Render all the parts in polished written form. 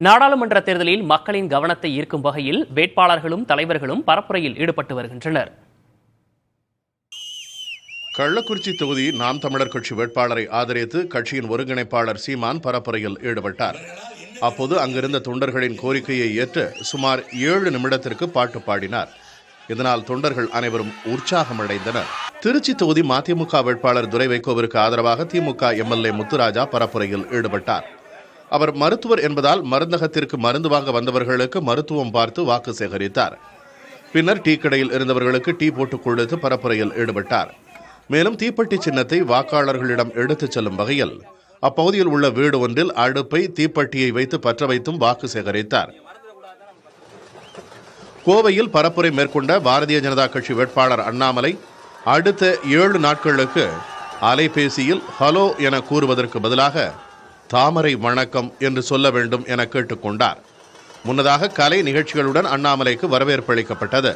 நாடாளுமன்ற தேர்தலில் மக்களின் கவனத்தை ஈர்க்கும் வகையில் வேட்பாளர்களும் தலைவர்களும் பரப்புரையில் ஈடுபட்டு வருகின்றனர். கள்ளக்குறிச்சி தொகுதி நாம் தமிழர் கட்சி வேட்பாளரை ஆதரித்து கட்சியின் ஒருங்கிணைப்பாளர் சீமான் பரப்புரையில் ஈடுபட்டார். அப்போது அங்கிருந்த தொண்டர்களின் கோரிக்கையை ஏற்று சுமார் 7 நிமிடத்திற்கு பாட்டு பாடினார். இதனால் தொண்டர்கள் அனைவரும் உற்சாகமடைந்தனர். திருச்சி தொகுதி மதிமுக வேட்பாளர் துரை வைகோவிற்கு ஆதரவாக திமுக எம்எல்ஏ முத்துராஜா பரப்புரையில் ஈடுபட்டார். அவர் மருத்துவர் என்பதால் மருந்தகத்திற்கு மருந்து வாங்க வந்தவர்களுக்கு மருத்துவம் பார்த்து வாக்கு சேகரித்தார். பின்னர் டீ கடையில் இருந்தவர்களுக்கு டீ போட்டுக் கொடுத்து பரப்புரையில் ஈடுபட்டார். மேலும் தீப்பெட்டி சின்னத்தை வாக்காளர்களிடம் எடுத்துச் செல்லும் வகையில் அப்பகுதியில் உள்ள வீடு ஒன்றில் அடுப்பை தீப்பெட்டியை வைத்து பற்ற வைத்தும் வாக்கு சேகரித்தார். கோவையில் பரப்புரை மேற்கொண்ட பாரதிய ஜனதா கட்சி வேட்பாளர் அண்ணாமலை அடுத்த 7 நாட்களுக்கு அலைபேசியில் ஹலோ என கூறுவதற்கு பதிலாக தாமரை வணக்கம் என்று சொல்ல வேண்டும் என கேட்டுக்கொண்டார். முன்னதாக கலை நிகழ்ச்சிகளுடன் அண்ணாமலைக்கு வரவேற்பு அளிக்கப்பட்டது.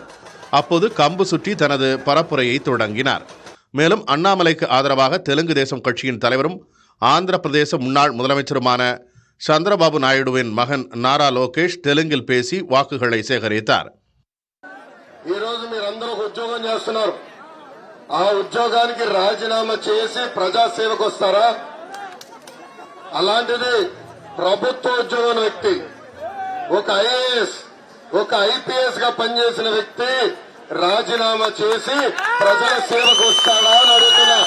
அப்போது கம்பு சுற்றி தனது பரப்புரையை தொடங்கினார். மேலும் அண்ணாமலைக்கு ஆதரவாக தெலுங்கு தேசம் கட்சியின் தலைவரும் ஆந்திர பிரதேச முன்னாள் முதலமைச்சருமான சந்திரபாபு நாயுடுவின் மகன் நாரா லோகேஷ் தெலுங்கில் பேசி வாக்குகளை சேகரித்தார். ఈరోజు మీరందరూ ఒక ఉద్యోగం చేస్తున్నారు. ఆ ఉద్యోగానికి రాజీనామా చేసి ప్రజాసేవకు వస్తారా? అలాంటిది ప్రభుత్వ ఉద్యోగం వ్యక్తి, ఒక ఐఏఎస్, ఒక ఐపీఎస్ గా పనిచేసిన వ్యక్తి రాజీనామా చేసి ప్రజల సేవకు వస్తాడా అని అడుగుతున్నా.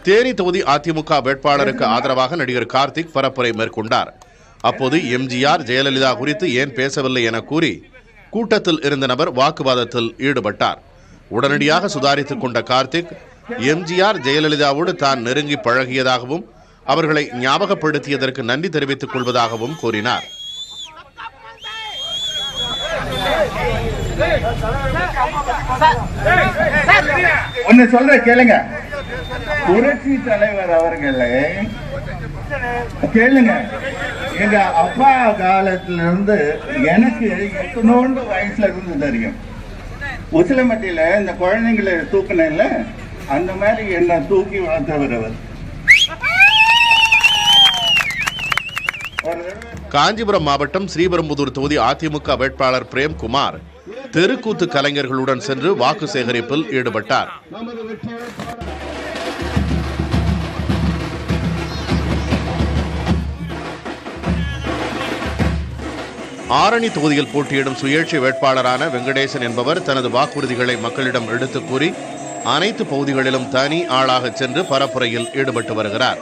தேனி தொகுதி அதிமுக வேட்பாளருக்கு ஆதரவாக நடிகர் கார்த்திக் பரப்புரை மேற்கொண்டார். அப்போது எம்ஜிஆர் ஜெயலலிதா குறித்து ஏன் பேசவில்லை என கூறி கூட்டத்தில் இருந்த நபர் வாக்குவாதத்தில் ஈடுபட்டார். உடனடியாக சுதாரித்துக் கொண்ட கார்த்திக் எம்ஜிஆர் ஜெயலலிதாவோடு தான் நெருங்கி பழகியதாகவும் அவர்களை ஞாபகப்படுத்தியதற்கு நன்றி தெரிவித்துக் கொள்வதாகவும் கூறினார். ஒன்னு சொல்ற கேளுங்க, புரட்சி தலைவர் அவர்களை கேளுங்க. எங்க அப்பா காலத்துல இருந்து எனக்கு 8 வயசுல இருந்து தெரியும். உசிலம்பட்டியில இந்த குழந்தைங்களை தூக்குனேன்ல, அந்த மாதிரி என்ன தூக்கி வளர்த்தவர் அவர். காஞ்சிபுரம் மாவட்டம் ஸ்ரீபெரும்புதூர் தொகுதி அதிமுக வேட்பாளர் பிரேம்குமார் தெருக்கூத்து கலைஞர்களுடன் சென்று வாக்கு சேகரிப்பில் ஈடுபட்டார். ஆரணி தொகுதியில் போட்டியிடும் சுயேட்சை வேட்பாளரான வெங்கடேசன் என்பவர் தனது வாக்குறுதிகளை மக்களிடம் எடுத்துக் கூறி அனைத்து பகுதிகளிலும் தனி ஆளாக சென்று பரப்புரையில் ஈடுபட்டு வருகிறார்.